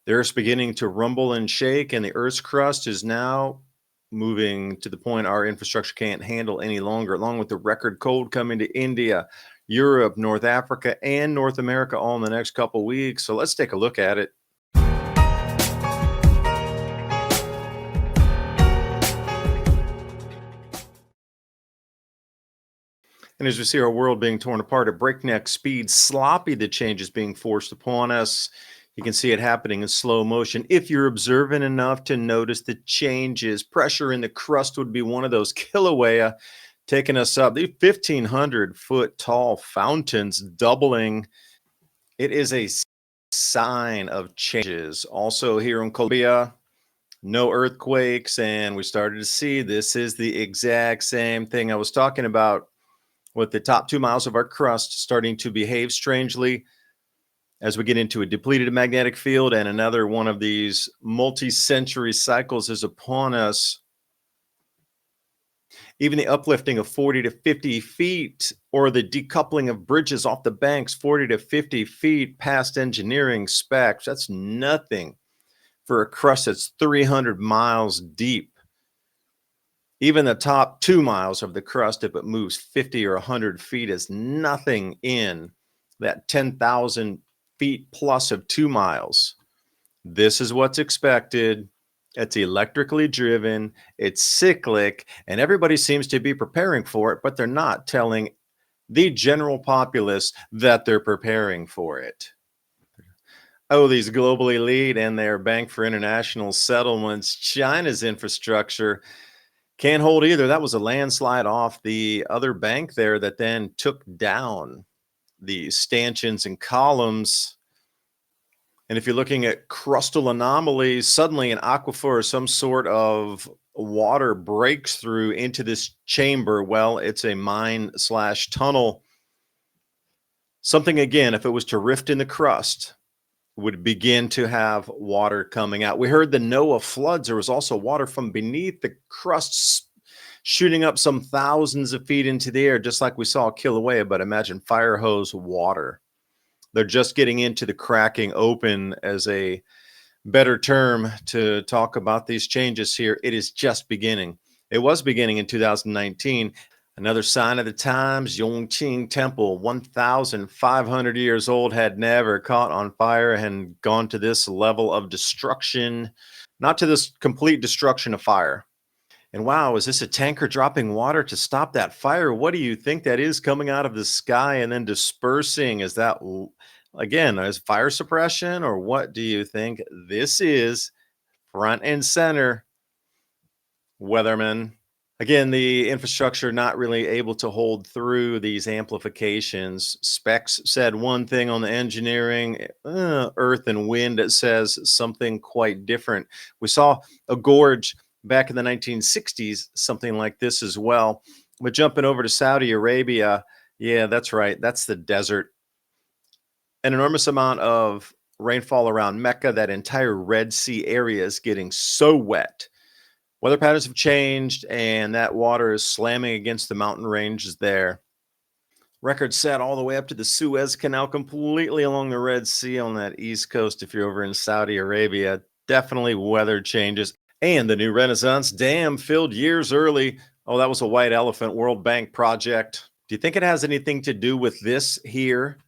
The Earth's beginning to rumble and shake, and the Earth's crust is now moving to the point our infrastructure can't handle any longer, along with the record cold coming to India, Europe, North Africa, and North America all in the next couple weeks. So let's take a look at it. And as we see our world being torn apart at breakneck speed, sloppy the changes being forced upon us. You can see it happening in slow motion. If you're observant enough to notice the changes, pressure in the crust would be one of those Kilauea taking us up. These 1,500-foot tall fountains doubling. It is a sign of changes. Also here in Colombia, no earthquakes, and we started to see this is the exact same thing I was talking about with the top 2 miles of our crust starting to behave strangely as we get into a depleted magnetic field, and another one of these multi-century cycles is upon us. Even the uplifting of 40 to 50 feet or the decoupling of bridges off the banks 40 to 50 feet past engineering specs, that's nothing for a crust that's 300 miles deep. Even the top 2 miles of the crust, if it moves 50 or 100 feet, is nothing in that 10,000 feet plus of 2 miles. This is what's expected. It's electrically driven, it's cyclic, and everybody seems to be preparing for it, but they're not telling the general populace that they're preparing for it. Oh, these global elite and their Bank for International Settlements, China's infrastructure can't hold either. That was a landslide off the other bank there that then took down the stanchions and columns. And if you're looking at crustal anomalies, suddenly an aquifer or some sort of water breaks through into this chamber. Well, it's a mine/tunnel. Something, again, if it was to rift in the crust, would begin to have water coming out. We heard the Noah floods. There was also water from beneath the crust shooting up some thousands of feet into the air, just like we saw Kilauea, but imagine fire hose water. They're just getting into the cracking open as a better term to talk about these changes here. It is just beginning. It was beginning in 2019. Another sign of the times, Yongqing Temple, 1,500 years old, had never caught on fire and gone to this level of destruction, not to this complete destruction of fire. And wow, is this a tanker dropping water to stop that fire? What do you think that is coming out of the sky and then dispersing? Is that, again, is fire suppression, or what do you think this is? Front and center, weatherman. Again, the infrastructure not really able to hold through these amplifications. Specs said one thing on the engineering, earth and wind, it says something quite different. We saw a gorge back in the 1960s, something like this as well. But jumping over to Saudi Arabia, yeah, that's right. That's the desert. An enormous amount of rainfall around Mecca. That entire Red Sea area is getting so wet. Weather patterns have changed, and that water is slamming against the mountain ranges there. Records set all the way up to the Suez Canal, completely along the Red Sea on that east coast. If you're over in Saudi Arabia, definitely weather changes. And the new Renaissance Dam filled years early. Oh, that was a white elephant World Bank project. Do you think it has anything to do with this here?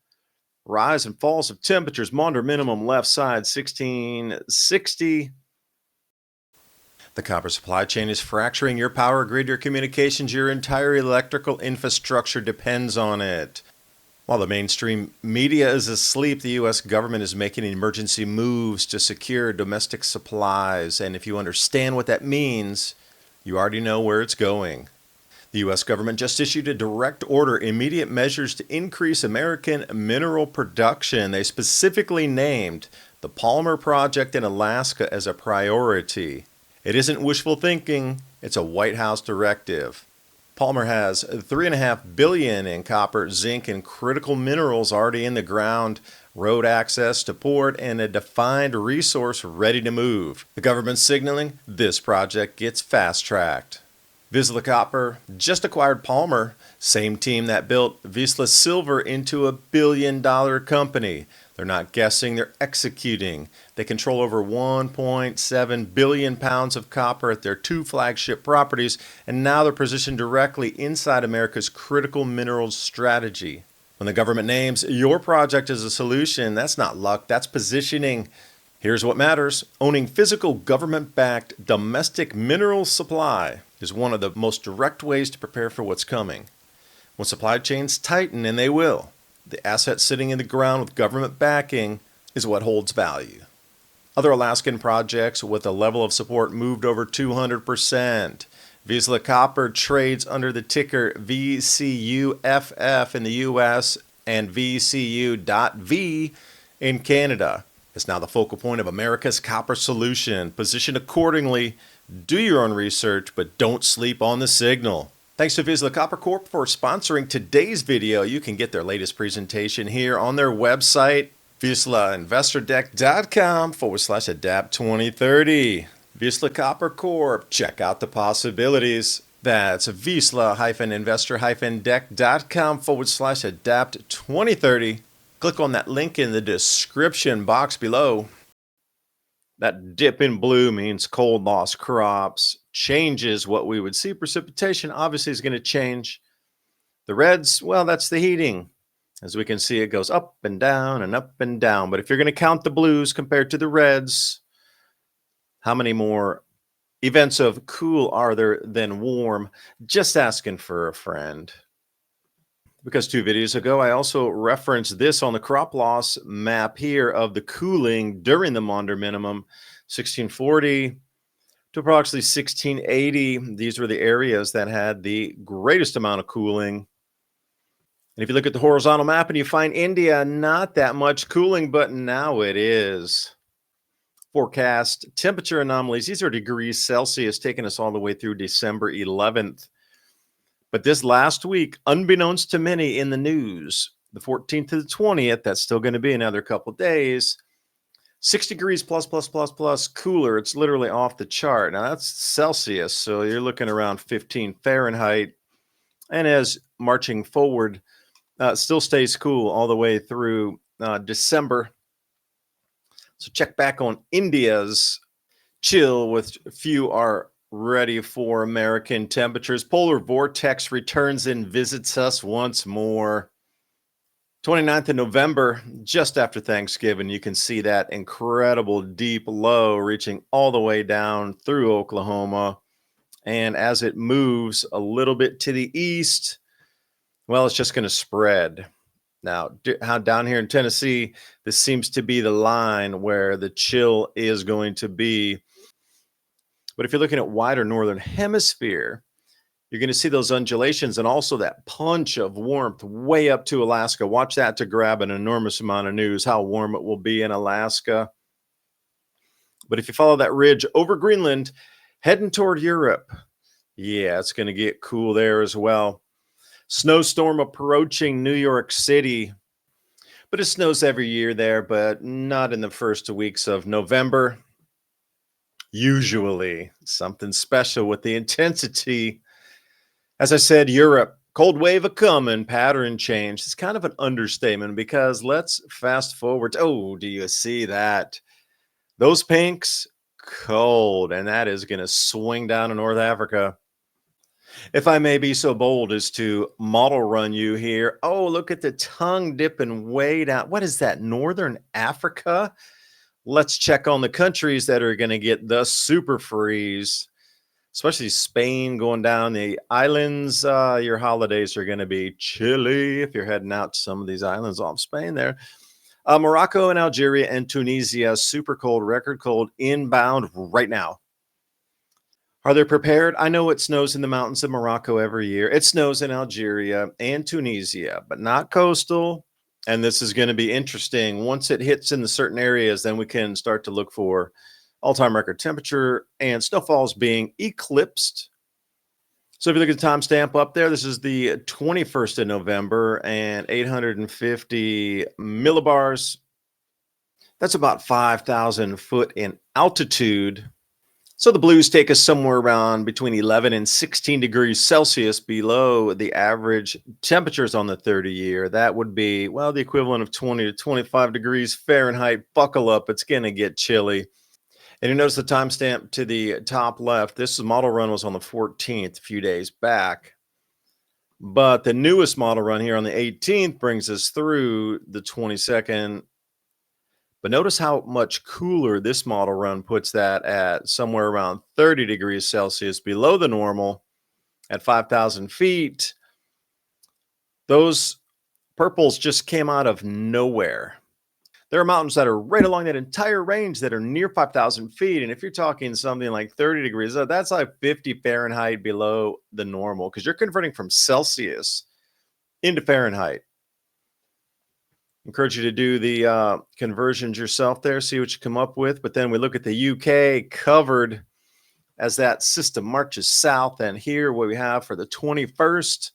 Rise and falls of temperatures. Maunder minimum left side 1660. The copper supply chain is fracturing your power grid, your communications, your entire electrical infrastructure depends on it. While the mainstream media is asleep, the U.S. government is making emergency moves to secure domestic supplies. And if you understand what that means, you already know where it's going. The U.S. government just issued a direct order, immediate measures to increase American mineral production. They specifically named the Palmer Project in Alaska as a priority. It isn't wishful thinking, it's a White House directive. Palmer has $3.5 billion in copper, zinc, and critical minerals already in the ground, road access to port, and a defined resource ready to move. The government's signaling this project gets fast-tracked. Vizsla Copper just acquired Palmer, same team that built Vizsla Silver into a billion-dollar company. They're not guessing, they're executing. They control over 1.7 billion pounds of copper at their 2 flagship properties, and now they're positioned directly inside America's critical minerals strategy. When the government names your project as a solution, that's not luck, that's positioning. Here's what matters. Owning physical government-backed domestic mineral supply is one of the most direct ways to prepare for what's coming. When supply chains tighten, and they will, the asset sitting in the ground with government backing is what holds value. Other Alaskan projects with a level of support moved over 200%. Vizsla Copper trades under the ticker VCUFF in the US and VCU.V in Canada. It's now the focal point of America's copper solution. Position accordingly. Do your own research, but don't sleep on the signal. Thanks to Vizsla Copper Corp for sponsoring today's video. You can get their latest presentation here on their website, VizslaInvestorDeck.com/ADAPT2030. Vizsla Copper Corp. Check out the possibilities. That's Vizsla-Investor-Deck.com/ADAPT2030. Click on that link in the description box below. That dip in blue means cold loss crops, changes what we would see. Precipitation obviously is going to change. The reds, well, that's the heating. As we can see, it goes up and down and up and down. But if you're going to count the blues compared to the reds, how many more events of cool are there than warm? Just asking for a friend. Because 2 videos ago, I also referenced this on the crop loss map here of the cooling during the Maunder minimum, 1640 to approximately 1680. These were the areas that had the greatest amount of cooling. And if you look at the horizontal map and you find India, not that much cooling, but now it is. Forecast temperature anomalies. These are degrees Celsius, taking us all the way through December 11th. But this last week, unbeknownst to many in the news, the 14th to the 20th, that's still going to be another couple days, 6 degrees plus cooler. It's literally off the chart. Now that's Celsius, so you're looking around 15 Fahrenheit. And as marching forward, still stays cool all the way through December. So check back on India's chill, with few are ready for American temperatures. Polar vortex returns and visits us once more. 29th of November, just after Thanksgiving, you can see that incredible deep low reaching all the way down through Oklahoma. And as it moves a little bit to the east, well, it's just going to spread. Now, down here in Tennessee, this seems to be the line where the chill is going to be. But if you're looking at wider northern hemisphere, you're going to see those undulations and also that punch of warmth way up to Alaska. Watch that to grab an enormous amount of news, how warm it will be in Alaska. But if you follow that ridge over Greenland, heading toward Europe, yeah, it's going to get cool there as well. Snowstorm approaching New York City. But it snows every year there, but not in the first weeks of November. Usually something special with the intensity. As I said, Europe, cold wave a coming, pattern change. It's kind of an understatement, because let's fast forward. Oh, do you see that? Those pinks, cold, and that is going to swing down to North Africa. If I may be so bold as to model run you here. Oh, look at the tongue dipping way down. What is that, Northern Africa? Let's check on the countries that are going to get the super freeze, especially Spain going down the islands. Your holidays are going to be chilly if you're heading out to some of these islands off Spain there. Morocco and Algeria and Tunisia, super cold, record cold, inbound right now. Are they prepared? I know it snows in the mountains of Morocco every year. It snows in Algeria and Tunisia, but not coastal. And this is going to be interesting. Once it hits in the certain areas, then we can start to look for all-time record temperature and snowfalls being eclipsed. So if you look at the timestamp up there, this is the 21st of November and 850 millibars. That's about 5,000 foot in altitude. So the blues take us somewhere around between 11 and 16 degrees Celsius below the average temperatures on the 30-year. That would be, well, the equivalent of 20 to 25 degrees Fahrenheit. Buckle up, it's going to get chilly. And you notice the timestamp to the top left. This model run was on the 14th, a few days back. But the newest model run here on the 18th brings us through the 22nd. But notice how much cooler this model run puts that at somewhere around 30 degrees Celsius below the normal at 5,000 feet. Those purples just came out of nowhere. There are mountains that are right along that entire range that are near 5,000 feet. And if you're talking something like 30 degrees, that's like 50 Fahrenheit below the normal because you're converting from Celsius into Fahrenheit. Encourage you to do the conversions yourself there, see what you come up with. But then we look at the UK covered as that system marches south. And here what we have for the 21st,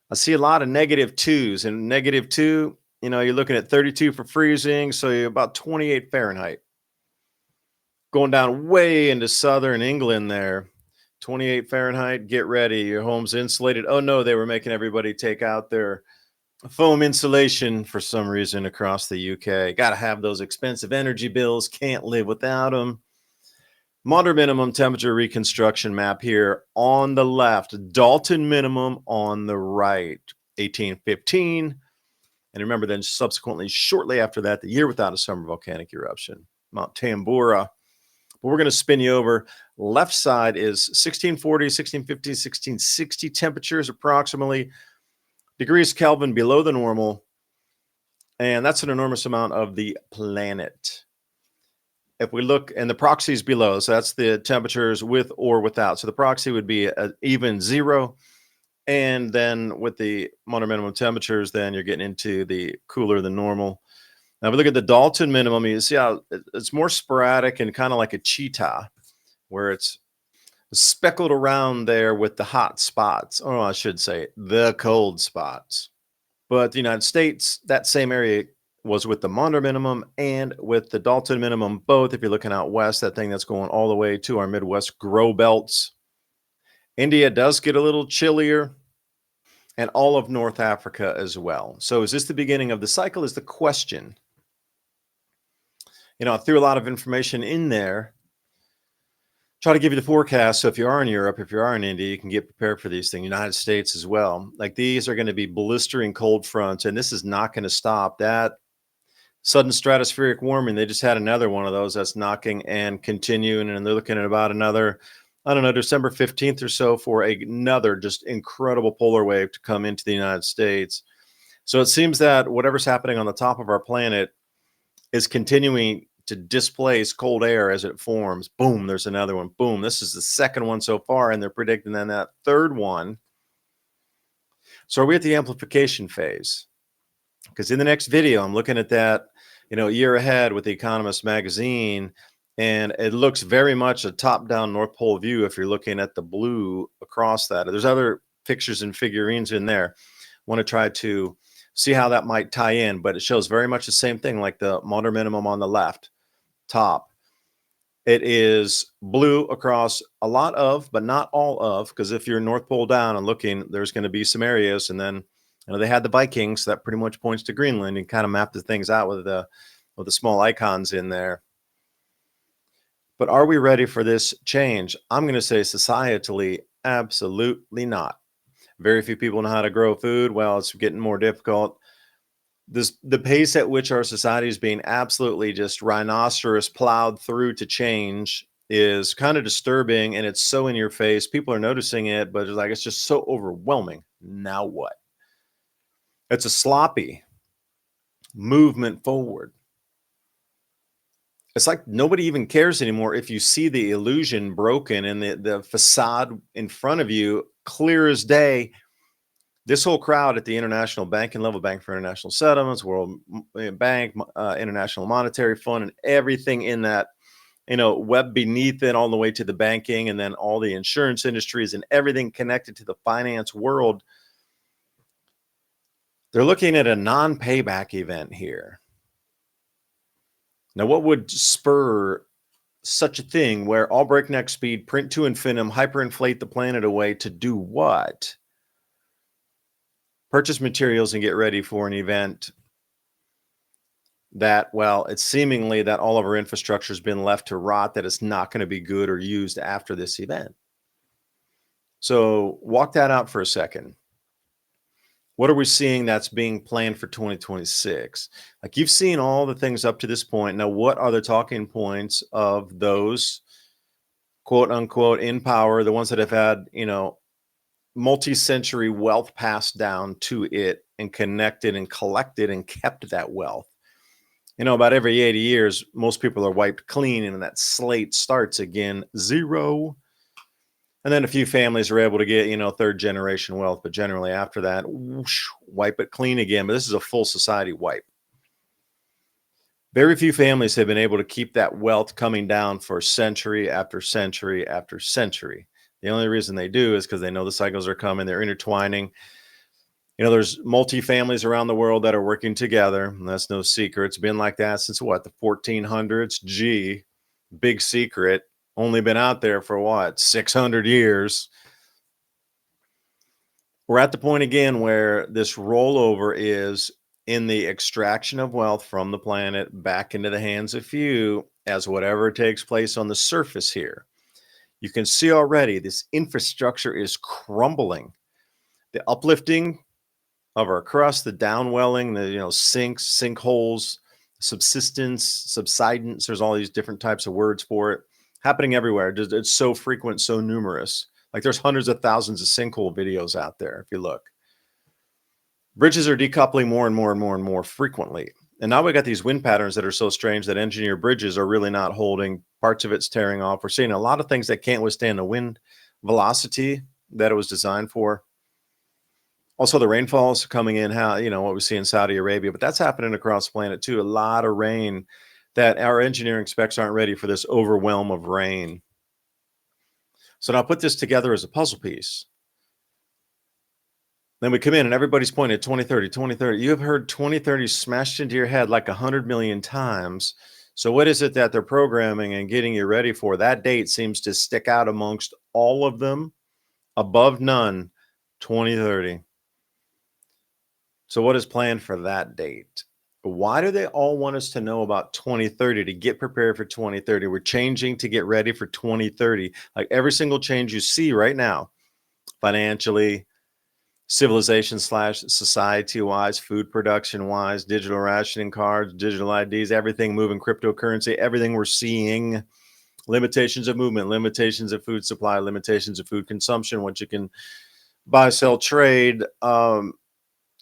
I see a lot of -2s, and -2, you're looking at 32 for freezing. So you're about 28 Fahrenheit. Going down way into southern England there, 28 Fahrenheit, get ready. Your home's insulated. Oh no, they were making everybody take out their foam insulation for some reason across the UK. Got to have those expensive energy bills. Can't live without them. Moderate minimum temperature reconstruction map here on the left. Dalton minimum on the right. 1815. And remember then subsequently, shortly after that, the year without a summer volcanic eruption. Mount Tambora. But we're going to spin you over. Left side is 1640, 1650, 1660 temperatures approximately. Degrees Kelvin below the normal. And that's an enormous amount of the planet. If we look, and the proxy is below, so that's the temperatures with or without. So the proxy would be an even 0. And then with the moderate minimum temperatures, then you're getting into the cooler than normal. Now, if we look at the Dalton minimum, you see how it's more sporadic and kind of like a cheetah, where it's speckled around there with the hot spots. Oh, I should say the cold spots. But the United States, that same area was with the moderate minimum and with the Dalton minimum, both. If you're looking out west, that thing that's going all the way to our Midwest grow belts. India does get a little chillier, and all of North Africa as well. So is this the beginning of the cycle is the question. I threw a lot of information in there. Try to give you the forecast. So if you are in Europe, if you are in India, you can get prepared for these things. United States as well. Like these are going to be blistering cold fronts, and this is not going to stop. That sudden stratospheric warming, they just had another one of those that's knocking and continuing, and they're looking at about another, I don't know, December 15th or so for another just incredible polar wave to come into the United States. So it seems that whatever's happening on the top of our planet is continuing to displace cold air as it forms. Boom, there's another one. Boom, this is the second one so far, and they're predicting then that third one. So are we at the amplification phase? Because in the next video, I'm looking at that, a year ahead with The Economist magazine, and it looks very much a top-down North Pole view if you're looking at the blue across that. There's other pictures and figurines in there. Want to try to see how that might tie in, but it shows very much the same thing, like the moderate minimum on the left top. It is blue across a lot of, but not all of, because if you're North Pole down and looking, there's going to be some areas, and then they had the Vikings, so that pretty much points to Greenland, and kind of map the things out with the small icons in there. But are we ready for this change? I'm going to say societally, absolutely not. Very few people know how to grow food. Well, it's getting more difficult. The pace at which our society is being absolutely just rhinoceros plowed through to change is kind of disturbing, and it's so in your face. People are noticing it, but it's just so overwhelming. Now what? It's a sloppy movement forward. It's like nobody even cares anymore if you see the illusion broken and the facade in front of you clear as day. This whole crowd at the international banking level, Bank for International Settlements, World Bank, International Monetary Fund, and everything in that, web beneath it, all the way to the banking, and then all the insurance industries and everything connected to the finance world. They're looking at a non-payback event here. Now, what would spur such a thing where all breakneck speed, print to infinitum, hyperinflate the planet away to do what? Purchase materials and get ready for an event that, well, it's seemingly that all of our infrastructure has been left to rot, that it's not going to be good or used after this event. So walk that out for a second. What are we seeing that's being planned for 2026? Like, you've seen all the things up to this point. Now, what are the talking points of those quote unquote in power, the ones that have had, multi-century wealth passed down to it and connected and collected and kept that wealth? About every 80 years, most people are wiped clean and that slate starts again, zero. And then a few families are able to get, third generation wealth. But generally after that, whoosh, wipe it clean again. But this is a full society wipe. Very few families have been able to keep that wealth coming down for century after century after century. The only reason they do is because they know the cycles are coming. They're intertwining. There's multi-families around the world that are working together. And that's no secret. It's been like that since what, the 1400s? Gee, big secret. Only been out there for what, 600 years. We're at the point again where this rollover is in the extraction of wealth from the planet back into the hands of few, as whatever takes place on the surface here. You can see already this infrastructure is crumbling. The uplifting of our crust, the downwelling, the sinks, sinkholes, subsidence, subsidence. There's all these different types of words for it happening everywhere. It's so frequent, so numerous. Like, there's hundreds of thousands of sinkhole videos out there if you look. Bridges are decoupling more and more and more and more frequently. And now we got these wind patterns that are so strange that engineered bridges are really not holding. Parts of it's tearing off. We're seeing a lot of things that can't withstand the wind velocity that it was designed for. Also, the rainfalls coming in, what we see in Saudi Arabia, but that's happening across the planet too. A lot of rain that our engineering specs aren't ready for, this overwhelm of rain. So now put this together as a puzzle piece. Then we come in and everybody's pointing at 2030, 2030. You have heard 2030 smashed into your head like 100 million times. So what is it that they're programming and getting you ready for? That date seems to stick out amongst all of them, above none, 2030. So what is planned for that date? Why do they all want us to know about 2030 to get prepared for 2030? We're changing to get ready for 2030. Like, every single change you see right now, financially, civilization / society wise, food production wise, digital rationing cards, digital IDs, everything moving, cryptocurrency, everything we're seeing, limitations of movement, limitations of food supply, limitations of food consumption, what you can buy, sell, trade.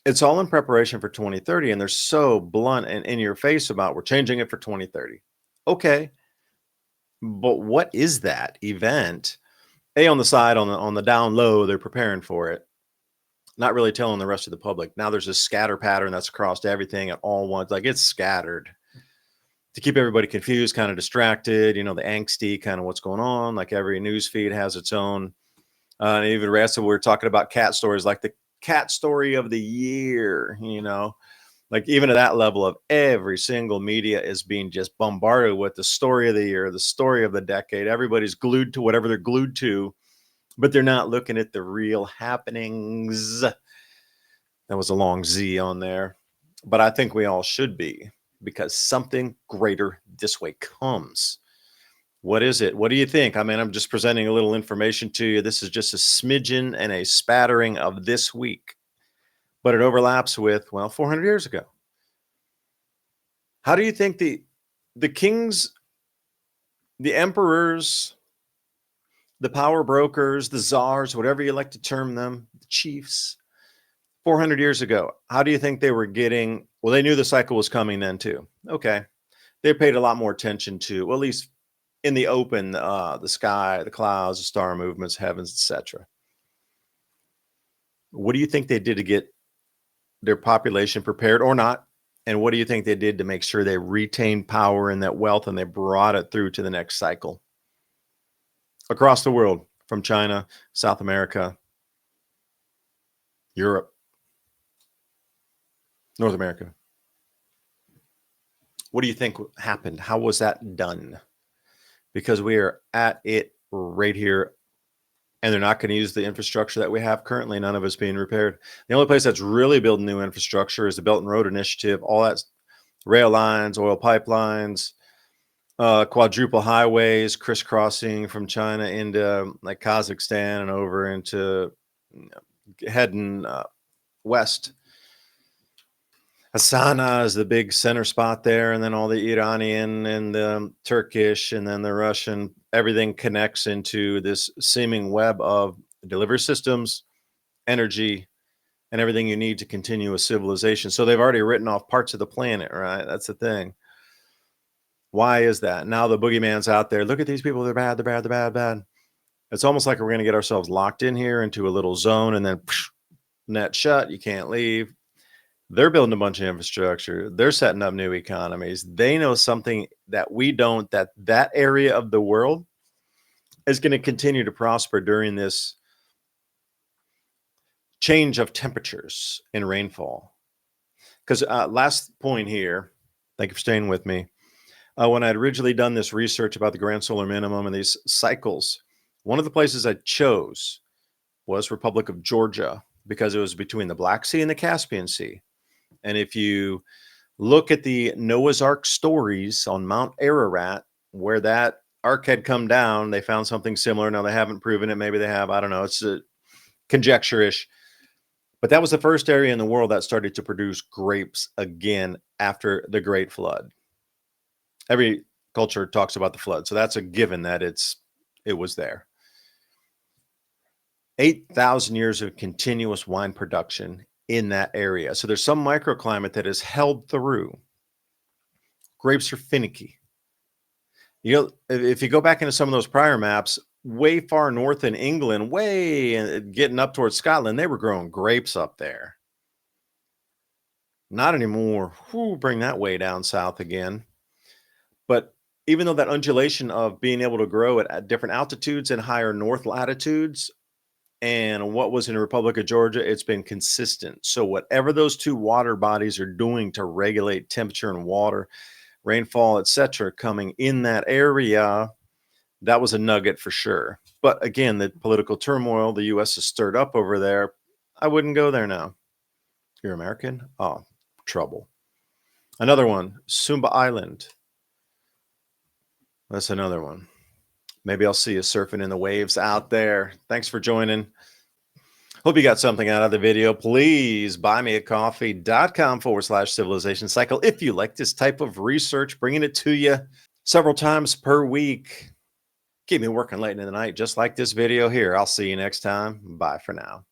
It's all in preparation for 2030, and they're so blunt and in your face about, we're changing it for 2030. Okay, but what is that event? On the side, on the down low, they're preparing for it, not really telling the rest of the public. Now there's a scatter pattern that's across everything at all once. Like, it's scattered to keep everybody confused, kind of distracted. The angsty kind of what's going on. Like, every news feed has its own. And even the rest of, we're talking about cat stories, like the cat story of the year, like, even at that level of every single media is being just bombarded with the story of the year, the story of the decade. Everybody's glued to whatever they're glued to, but they're not looking at the real happenings. That was a long Z on there, but I think we all should be, because something greater this way comes. What is it? What do you think? I mean, I'm just presenting a little information to you. This is just a smidgen and a spattering of this week, but it overlaps with, 400 years ago. How do you think the kings, the emperors, the power brokers, the czars, whatever you like to term them, the chiefs, 400 years ago, how do you think they were getting? Well, they knew the cycle was coming then too. Okay. They paid a lot more attention to, well, at least in the open, the sky, the clouds, the star movements, heavens, etc. What do you think they did to get their population prepared, or not? And what do you think they did to make sure they retained power and that wealth, and they brought it through to the next cycle across the world, from China, South America, Europe, North America? What do you think happened? How was that done? because we are at it right here. And they're not going to use the infrastructure that we have currently. None of it's being repaired. The only place that's really building new infrastructure is the Belt and Road Initiative. All that's rail lines, oil pipelines, quadruple highways, crisscrossing from China into like Kazakhstan and over into heading west. Astana is the big center spot there, and then all the Iranian and the Turkish and then the Russian, everything connects into this seeming web of delivery systems, energy, and everything you need to continue a civilization. So they've already written off parts of the planet, right? That's the thing. Why is that? Now the boogeyman's out there. Look at these people. They're bad. They're bad. They're bad. Bad. It's almost like we're going to get ourselves locked in here into a little zone and then net shut. You can't leave. They're building a bunch of infrastructure. They're setting up new economies. They know something that we don't, that area of the world is going to continue to prosper during this change of temperatures and rainfall. Because last point here, thank you for staying with me. When I'd originally done this research about the grand solar minimum and these cycles, one of the places I chose was Republic of Georgia because it was between the Black Sea and the Caspian Sea. And if you look at the Noah's Ark stories on Mount Ararat, where that ark had come down, they found something similar. Now, they haven't proven it. Maybe they have. I don't know. It's a conjecture-ish. But that was the first area in the world that started to produce grapes again after the Great Flood. Every culture talks about the flood. So that's a given that it was there. 8,000 years of continuous wine production in that area. So there's some microclimate that is held through. Grapes are finicky. If you go back into some of those prior maps, way far north in England, way getting up towards Scotland, they were growing grapes up there. Not anymore. Bring that way down south again. But even though that undulation of being able to grow at different altitudes and higher north latitudes, and what was in the Republic of Georgia, it's been consistent. So whatever those two water bodies are doing to regulate temperature and water, rainfall, etc., coming in that area, that was a nugget for sure. But again, the political turmoil the U.S. has stirred up over there, I wouldn't go there now. You're American? Oh, trouble. Another one, Sumba Island. That's another one. Maybe I'll see you surfing in the waves out there. Thanks for joining. Hope you got something out of the video. Please buymeacoffee.com/civilization cycle if you like this type of research, bringing it to you several times per week. Keep me working late in the night, just like this video here. I'll see you next time. Bye for now.